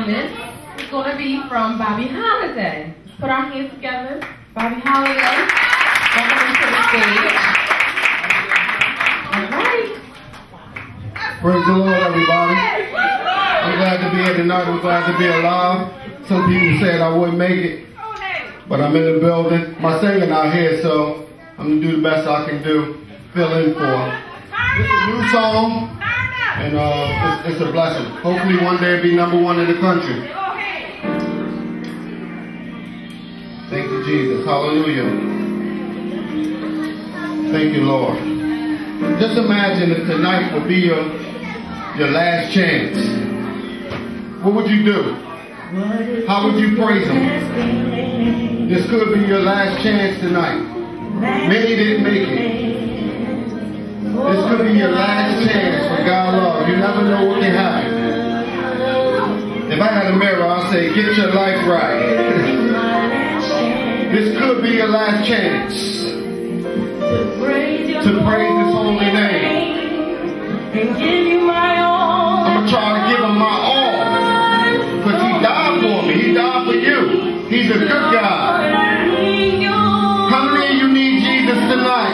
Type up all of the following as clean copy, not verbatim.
performance is going to be from Bobby Holliday. Let's put our hands together. Bobby Holliday, welcome to the stage. All right. Praise the Lord, everybody. I'm glad to be here tonight. I'm glad to be alive. Some people said I wouldn't make it, but I'm in the building. My singing out here, so I'm going to do the best I can do. Fill in for. It's a new song. And it's a blessing. Hopefully one day it'll be #1 in the country. Thank you, Jesus. Hallelujah. Thank you, Lord. Just imagine if tonight would be your last chance. What would you do? How would you praise Him? This could be your last chance tonight. Many didn't make it. This could be your last chance for God love. You never know what can happen. If I had a mirror, I'd say, get your life right. This could be your last chance to praise His holy name. I'm going to try to give Him my all. Because He died for me. He died for you. He's a good God. How many of you need Jesus tonight?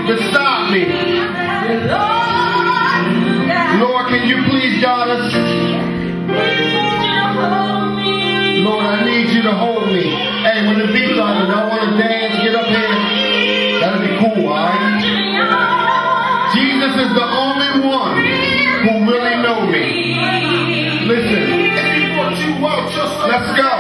Beside me. Lord, can you please guide us? Lord, I need you to hold me. Hey, when the beat starts, I want to dance, get up here. That'll be cool, alright? Jesus is the only one who really knows me. Listen. Let's go.